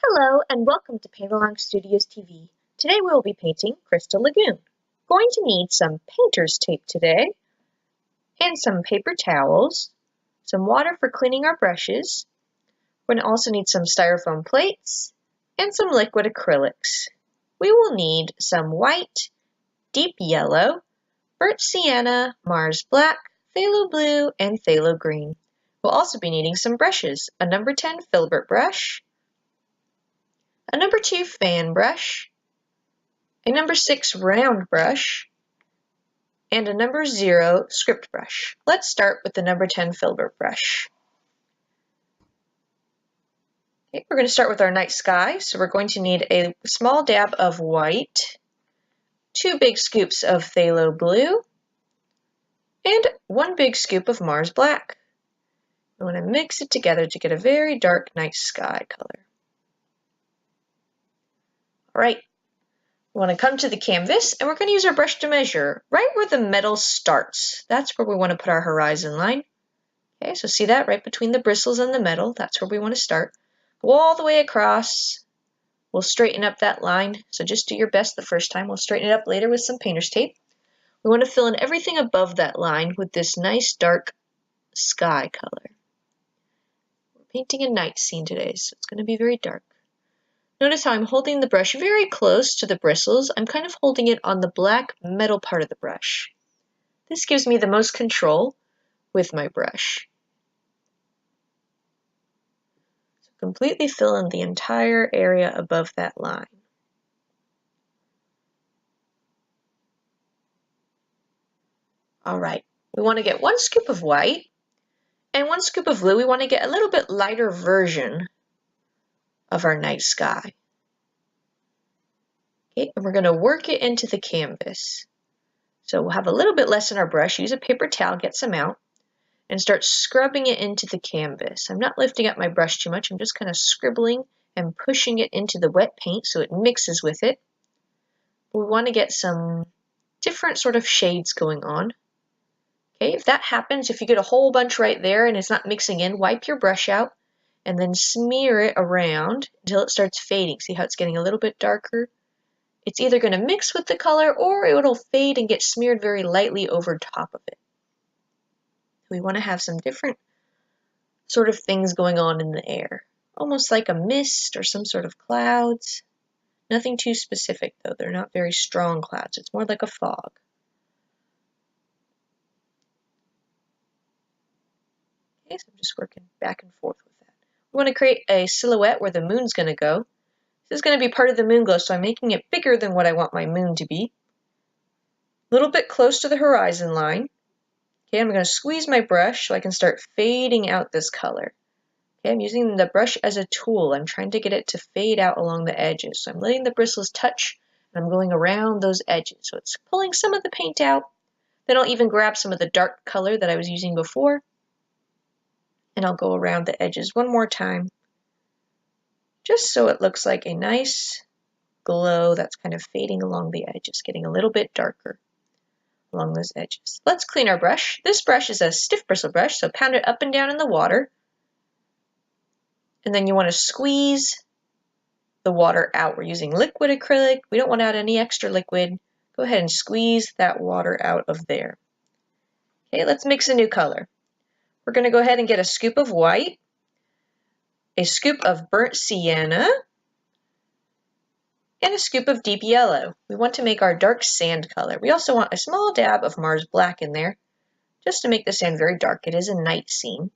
Hello and welcome to Paint Along Studios TV. Today we will be painting Crystal Lagoon. Going to need some painter's tape today, and some paper towels, some water for cleaning our brushes. We're going to also need some styrofoam plates, and some liquid acrylics. We will need some white, deep yellow, burnt sienna, Mars black, phthalo blue, and phthalo green. We'll also be needing some brushes, a number 10 Filbert brush, a number 2 fan brush, a number 6 round brush, and a number 0 script brush. Let's start with the number 10 Filbert brush. Okay, we're going to start with our night sky, so we're going to need a small dab of white, 2 big scoops of phthalo blue, and 1 big scoop of Mars black. We want to mix it together to get a very dark night sky color. Alright, we want to come to the canvas and we're going to use our brush to measure right where the metal starts. That's where we want to put our horizon line. Okay, so see that right between the bristles and the metal, that's where we want to start. Go all the way across. We'll straighten up that line, so just do your best the first time. We'll straighten it up later with some painter's tape. We want to fill in everything above that line with this nice dark sky color. We're painting a night scene today, so it's going to be very dark. Notice how I'm holding the brush very close to the bristles. I'm kind of holding it on the black metal part of the brush. This gives me the most control with my brush. So completely fill in the entire area above that line. Alright, we want to get 1 scoop of white and 1 scoop of blue. We want to get a little bit lighter version of our night sky. Okay, and we're going to work it into the canvas. So we'll have a little bit less in our brush, use a paper towel, get some out, and start scrubbing it into the canvas. I'm not lifting up my brush too much, I'm just kind of scribbling and pushing it into the wet paint so it mixes with it. We want to get some different sort of shades going on. Okay, if that happens, if you get a whole bunch right there and it's not mixing in, wipe your brush out and then smear it around until it starts fading. See how it's getting a little bit darker? It's either going to mix with the color or it'll fade and get smeared very lightly over top of it. We want to have some different sort of things going on in the air, almost like a mist or some sort of clouds. Nothing too specific though, they're not very strong clouds, it's more like a fog. Okay, so I'm just working back and forth with that. We want to create a silhouette where the moon's going to go. This is going to be part of the moon glow, so I'm making it bigger than what I want my moon to be. A little bit close to the horizon line. Okay, I'm going to squeeze my brush so I can start fading out this color. Okay, I'm using the brush as a tool. I'm trying to get it to fade out along the edges. So I'm letting the bristles touch, and I'm going around those edges. So it's pulling some of the paint out. Then I'll even grab some of the dark color that I was using before, and I'll go around the edges one more time, just so it looks like a nice glow that's kind of fading along the edges, getting a little bit darker along those edges. Let's clean our brush. This brush is a stiff bristle brush, so pound it up and down in the water. And then you want to squeeze the water out. We're using liquid acrylic. We don't want to add any extra liquid. Go ahead and squeeze that water out of there. Okay, let's mix a new color. We're going to go ahead and get a scoop of white, a scoop of burnt sienna, and a scoop of deep yellow. We want to make our dark sand color. We also want a small dab of Mars black in there, just to make the sand very dark. It is a night scene.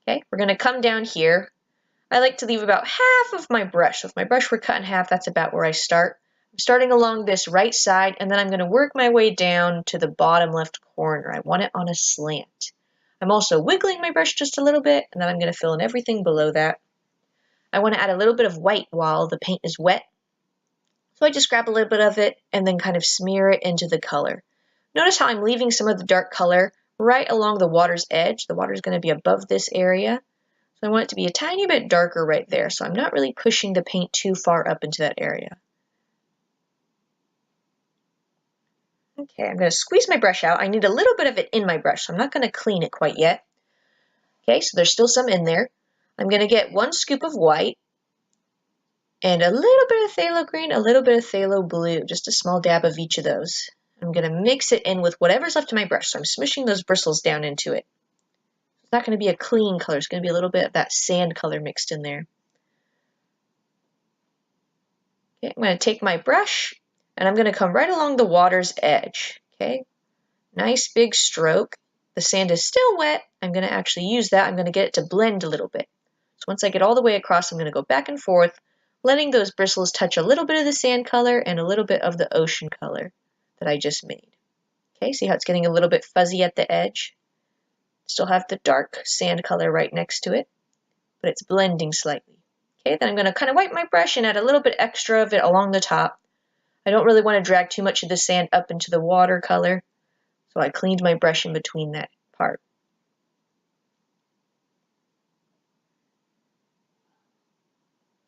Okay, we're going to come down here. I like to leave about half of my brush. So if my brush were cut in half, that's about where I start. I'm starting along this right side, and then I'm going to work my way down to the bottom left corner. I want it on a slant. I'm also wiggling my brush just a little bit, and then I'm going to fill in everything below that. I want to add a little bit of white while the paint is wet. So I just grab a little bit of it and then kind of smear it into the color. Notice how I'm leaving some of the dark color right along the water's edge. The water is going to be above this area. So I want it to be a tiny bit darker right there. So I'm not really pushing the paint too far up into that area. Okay, I'm going to squeeze my brush out. I need a little bit of it in my brush, so I'm not going to clean it quite yet. Okay, so there's still some in there. I'm going to get 1 scoop of white, And a little bit of phthalo green, a little bit of phthalo blue, just a small dab of each of those. I'm going to mix it in with whatever's left in my brush, so I'm smushing those bristles down into it. It's not going to be a clean color, it's going to be a little bit of that sand color mixed in there. Okay, I'm going to take my brush, and I'm going to come right along the water's edge. Okay, nice big stroke. The sand is still wet. I'm going to actually use that. I'm going to get it to blend a little bit. So once I get all the way across, I'm going to go back and forth, letting those bristles touch a little bit of the sand color and a little bit of the ocean color that I just made. Okay, see how it's getting a little bit fuzzy at the edge? Still have the dark sand color right next to it, but it's blending slightly. Okay, then I'm going to kind of wipe my brush and add a little bit extra of it along the top. I don't really want to drag too much of the sand up into the water color, so I cleaned my brush in between that part.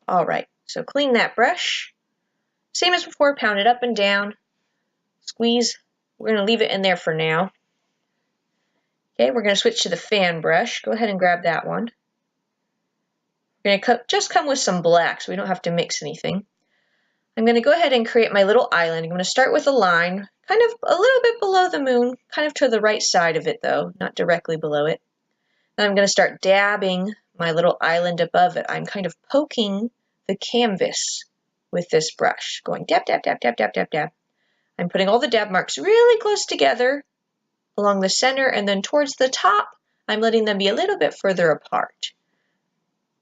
Alright, so clean that brush. Same as before, pound it up and down. Squeeze. We're going to leave it in there for now. Okay, we're going to switch to the fan brush. Go ahead and grab that one. We're going to just come with some black so we don't have to mix anything. I'm going to go ahead and create my little island. I'm going to start with a line, kind of a little bit below the moon, kind of to the right side of it though, not directly below it. Then I'm going to start dabbing my little island above it. I'm kind of poking the canvas with this brush, going dab, dab, dab, dab, dab, dab, dab. I'm putting all the dab marks really close together along the center, and then towards the top, I'm letting them be a little bit further apart.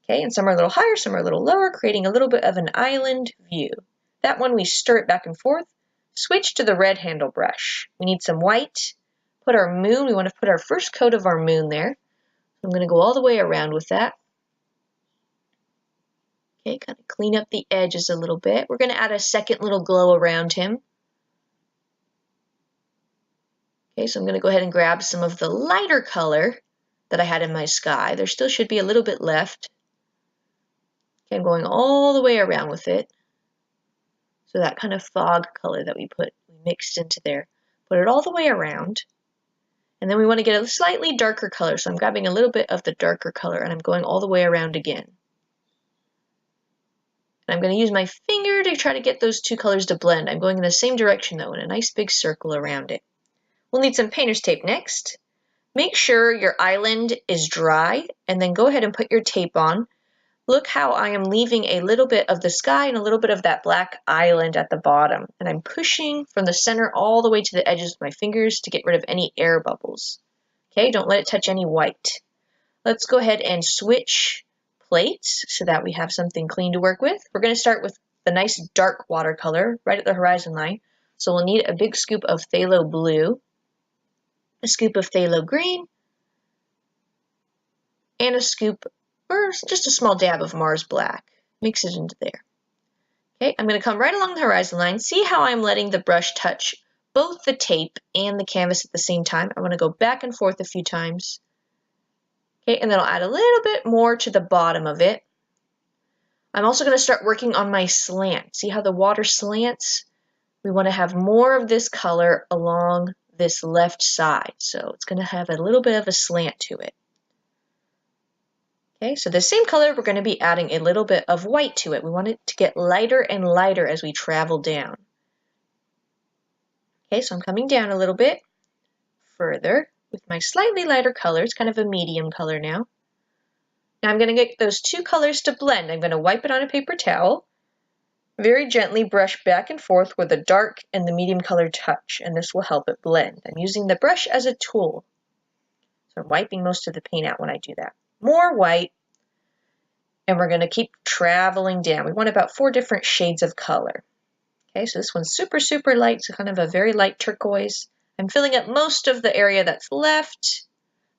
Okay, and some are a little higher, some are a little lower, creating a little bit of an island view. That one we stir it back and forth. Switch to the red handle brush. We need some white. Put our moon, we want to put our first coat of our moon there. I'm going to go all the way around with that. Okay, kind of clean up the edges a little bit. We're going to add a second little glow around him. Okay, so I'm going to go ahead and grab some of the lighter color that I had in my sky. There still should be a little bit left. Okay, I'm going all the way around with it. So that kind of fog color that we mixed into there. Put it all the way around. And then we want to get a slightly darker color. So I'm grabbing a little bit of the darker color and I'm going all the way around again. And I'm going to use my finger to try to get those two colors to blend. I'm going in the same direction though, in a nice big circle around it. We'll need some painter's tape next. Make sure your island is dry and then go ahead and put your tape on. Look how I am leaving a little bit of the sky and a little bit of that black island at the bottom. And I'm pushing from the center all the way to the edges with my fingers to get rid of any air bubbles. Okay, don't let it touch any white. Let's go ahead and switch plates so that we have something clean to work with. We're going to start with the nice dark watercolor right at the horizon line. So we'll need a big scoop of phthalo blue, a scoop of phthalo green, and a scoop or just a small dab of Mars black. Mix it into there. Okay, I'm going to come right along the horizon line. See how I'm letting the brush touch both the tape and the canvas at the same time. I want to go back and forth a few times. Okay, and then I'll add a little bit more to the bottom of it. I'm also going to start working on my slant. See how the water slants? We want to have more of this color along this left side. So it's going to have a little bit of a slant to it. Okay, so the same color, we're going to be adding a little bit of white to it. We want it to get lighter and lighter as we travel down. Okay, so I'm coming down a little bit further with my slightly lighter color. It's kind of a medium color now. Now I'm going to get those two colors to blend. I'm going to wipe it on a paper towel. Very gently brush back and forth where the dark and the medium color touch, and this will help it blend. I'm using the brush as a tool. So I'm wiping most of the paint out when I do that. More white, and we're going to keep traveling down. We want about 4 different shades of color. Okay, so this one's super, super light, so kind of a very light turquoise. I'm filling up most of the area that's left,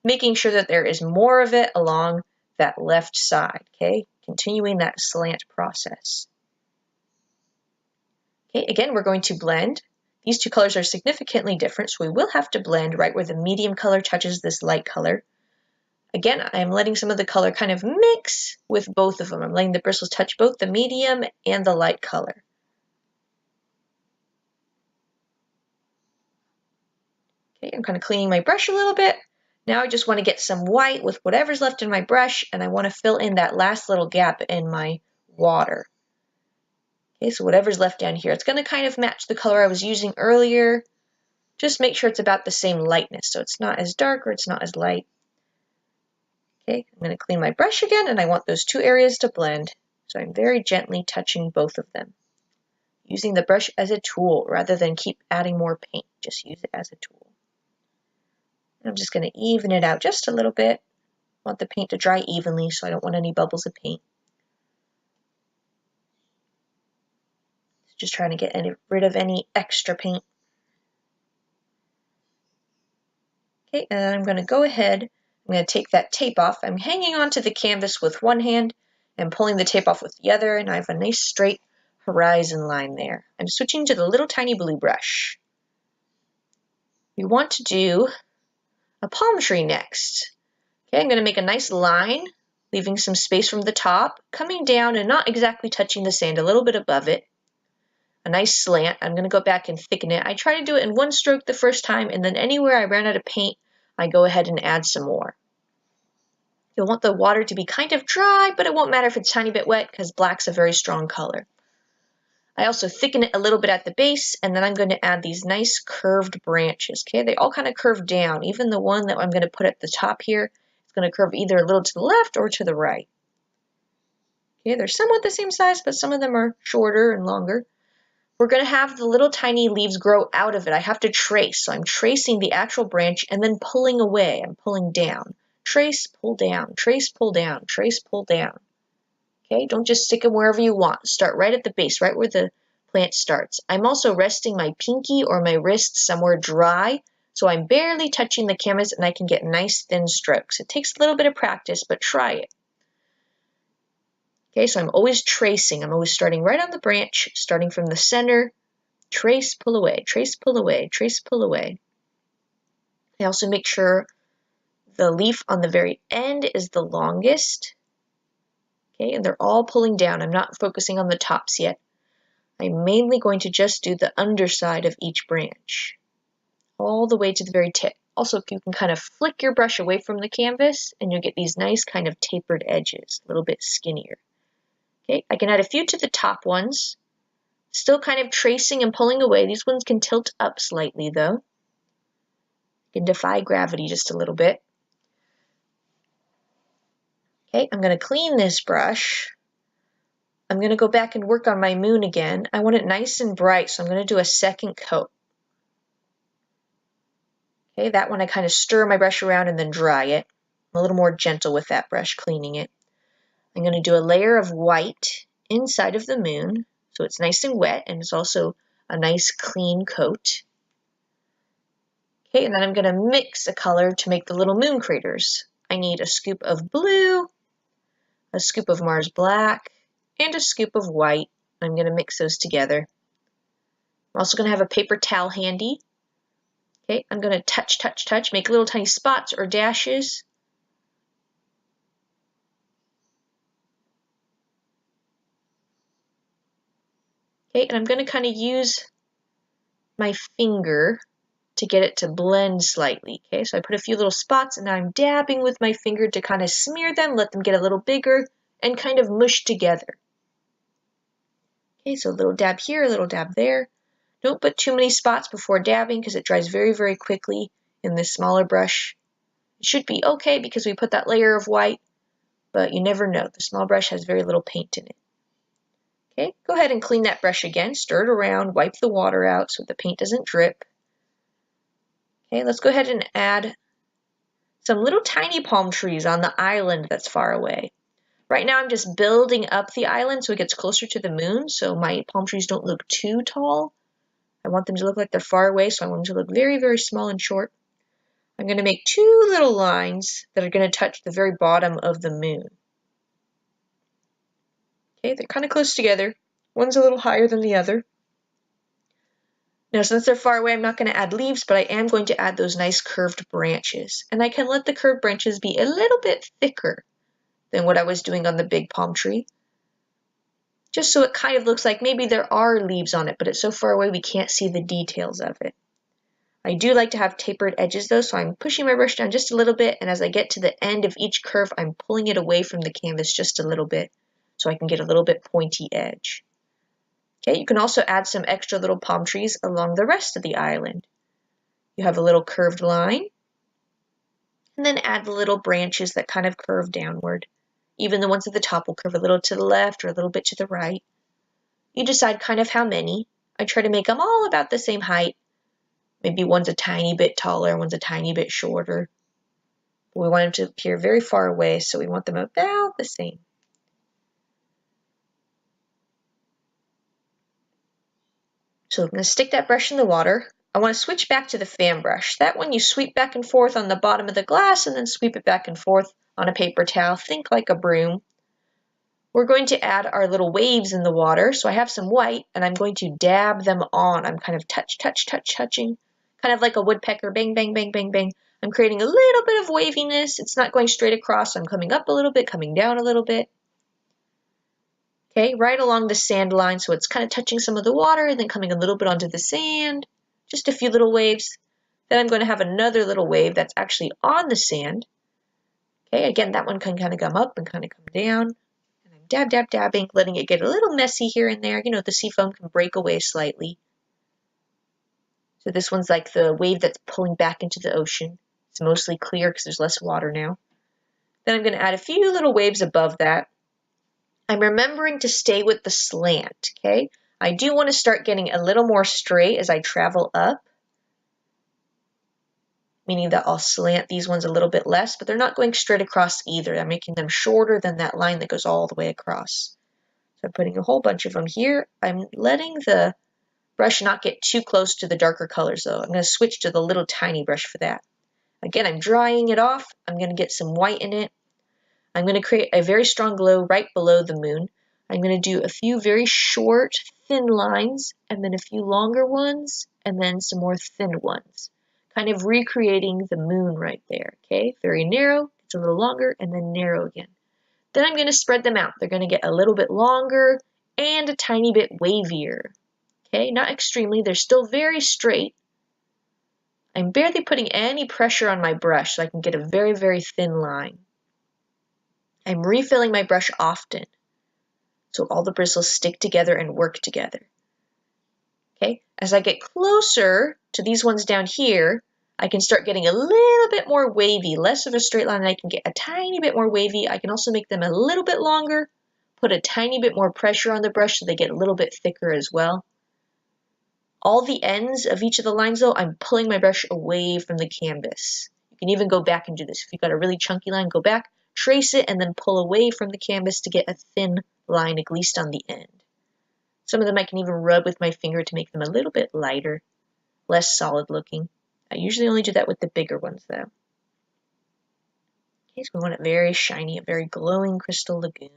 making sure that there is more of it along that left side, okay? Continuing that slant process. Okay, again, we're going to blend. These two colors are significantly different, so we will have to blend right where the medium color touches this light color. Again, I'm letting some of the color kind of mix with both of them. I'm letting the bristles touch both the medium and the light color. Okay, I'm kind of cleaning my brush a little bit. Now I just want to get some white with whatever's left in my brush, and I want to fill in that last little gap in my water. Okay, so whatever's left down here, it's going to kind of match the color I was using earlier. Just make sure it's about the same lightness, so it's not as dark or it's not as light. Okay, I'm going to clean my brush again, and I want those two areas to blend, so I'm very gently touching both of them. Using the brush as a tool rather than keep adding more paint, just use it as a tool. And I'm just going to even it out just a little bit. I want the paint to dry evenly, so I don't want any bubbles of paint. Just trying to get rid of any extra paint. Okay, and then I'm going to go ahead, I'm going to take that tape off. I'm hanging onto the canvas with one hand and pulling the tape off with the other, and I have a nice straight horizon line there. I'm switching to the little tiny blue brush. We want to do a palm tree next. Okay, I'm going to make a nice line, leaving some space from the top, coming down and not exactly touching the sand, a little bit above it. A nice slant. I'm going to go back and thicken it. I try to do it in one stroke the first time, and then anywhere I ran out of paint, I go ahead and add some more. You'll want the water to be kind of dry, but it won't matter if it's a tiny bit wet because black's a very strong color. I also thicken it a little bit at the base, and then I'm going to add these nice curved branches. Okay, they all kind of curve down. Even the one that I'm going to put at the top here is going to curve either a little to the left or to the right. Okay, they're somewhat the same size, but some of them are shorter and longer. We're going to have the little tiny leaves grow out of it. I have to trace, so I'm tracing the actual branch and then pulling away. I'm pulling down. Trace, pull down, trace, pull down, trace, pull down. Okay, don't just stick them wherever you want. Start right at the base, right where the plant starts. I'm also resting my pinky or my wrist somewhere dry, so I'm barely touching the canvas and I can get nice thin strokes. It takes a little bit of practice, but try it. Okay, so I'm always tracing. I'm always starting right on the branch, starting from the center. Trace, pull away, trace, pull away, trace, pull away. I also make sure the leaf on the very end is the longest. Okay, and they're all pulling down. I'm not focusing on the tops yet. I'm mainly going to just do the underside of each branch, all the way to the very tip. Also, you can kind of flick your brush away from the canvas, and you'll get these nice kind of tapered edges, a little bit skinnier. Okay, I can add a few to the top ones. Still kind of tracing and pulling away. These ones can tilt up slightly though. You can defy gravity just a little bit. Okay, I'm going to clean this brush. I'm going to go back and work on my moon again. I want it nice and bright, so I'm going to do a second coat. Okay, that one I kind of stir my brush around and then dry it. I'm a little more gentle with that brush, cleaning it. I'm going to do a layer of white inside of the moon, so it's nice and wet, and it's also a nice clean coat. Okay, and then I'm going to mix a color to make the little moon craters. I need a scoop of blue, a scoop of Mars black, and a scoop of white. I'm going to mix those together. I'm also going to have a paper towel handy. Okay, I'm going to touch, touch, touch, make little tiny spots or dashes. Okay, and I'm going to kind of use my finger to get it to blend slightly. Okay, so I put a few little spots and now I'm dabbing with my finger to kind of smear them, let them get a little bigger and kind of mush together. Okay, so a little dab here, a little dab there. Don't put too many spots before dabbing because it dries very, very quickly in this smaller brush. It should be okay because we put that layer of white, but you never know. The small brush has very little paint in it. Okay, go ahead and clean that brush again, stir it around, wipe the water out so the paint doesn't drip. Okay, let's go ahead and add some little tiny palm trees on the island that's far away. Right now I'm just building up the island so it gets closer to the moon, so my palm trees don't look too tall. I want them to look like they're far away, so I want them to look very, very small and short. I'm going to make two little lines that are going to touch the very bottom of the moon. Okay, they're kind of close together. One's a little higher than the other. Now, since they're far away, I'm not going to add leaves, but I am going to add those nice curved branches. And I can let the curved branches be a little bit thicker than what I was doing on the big palm tree. Just so it kind of looks like maybe there are leaves on it, but it's so far away we can't see the details of it. I do like to have tapered edges though, so I'm pushing my brush down just a little bit, and as I get to the end of each curve, I'm pulling it away from the canvas just a little bit so I can get a little bit pointy edge. Okay, you can also add some extra little palm trees along the rest of the island. You have a little curved line, and then add the little branches that kind of curve downward. Even the ones at the top will curve a little to the left or a little bit to the right. You decide kind of how many. I try to make them all about the same height. Maybe one's a tiny bit taller, one's a tiny bit shorter. We want them to appear very far away, so we want them about the same. So I'm going to stick that brush in the water. I want to switch back to the fan brush. That one you sweep back and forth on the bottom of the glass and then sweep it back and forth on a paper towel. Think like a broom. We're going to add our little waves in the water. So I have some white and I'm going to dab them on. I'm kind of touching, kind of like a woodpecker, bang, bang, bang, bang, bang. I'm creating a little bit of waviness. It's not going straight across. I'm coming up a little bit, coming down a little bit. Okay, right along the sand line, so it's kind of touching some of the water and then coming a little bit onto the sand. Just a few little waves. Then I'm going to have another little wave that's actually on the sand. Okay, again, that one can kind of come up and kind of come down. And I'm dabbing, letting it get a little messy here and there. You know, the sea foam can break away slightly. So this one's like the wave that's pulling back into the ocean. It's mostly clear because there's less water now. Then I'm going to add a few little waves above that. I'm remembering to stay with the slant, okay? I do want to start getting a little more straight as I travel up, meaning that I'll slant these ones a little bit less, but they're not going straight across either. I'm making them shorter than that line that goes all the way across. So I'm putting a whole bunch of them here. I'm letting the brush not get too close to the darker colors though. I'm going to switch to the little tiny brush for that. Again, I'm drying it off. I'm going to get some white in it. I'm going to create a very strong glow right below the moon. I'm going to do a few very short, thin lines, and then a few longer ones, and then some more thin ones. Kind of recreating the moon right there, okay? Very narrow, it's a little longer, and then narrow again. Then I'm going to spread them out. They're going to get a little bit longer and a tiny bit wavier, okay? Not extremely, they're still very straight. I'm barely putting any pressure on my brush so I can get a very, very thin line. I'm refilling my brush often so all the bristles stick together and work together. Okay, as I get closer to these ones down here, I can start getting a little bit more wavy, less of a straight line, and I can get a tiny bit more wavy. I can also make them a little bit longer, put a tiny bit more pressure on the brush so they get a little bit thicker as well. All the ends of each of the lines though, I'm pulling my brush away from the canvas. You can even go back and do this. If you've got a really chunky line, go back, trace it, and then pull away from the canvas to get a thin line, at least on the end. Some of them I can even rub with my finger to make them a little bit lighter, less solid looking. I usually only do that with the bigger ones though. Okay, so we want it very shiny, a very glowing crystal lagoon.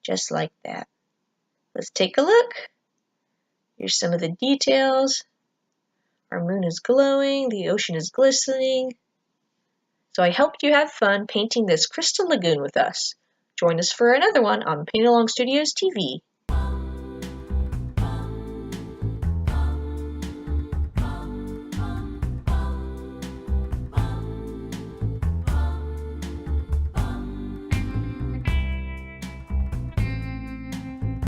Just like that. Let's take a look. Here's some of the details. Our moon is glowing, the ocean is glistening. So I hope you had fun painting this crystal lagoon with us. Join us for another one on Paint Along Studios TV.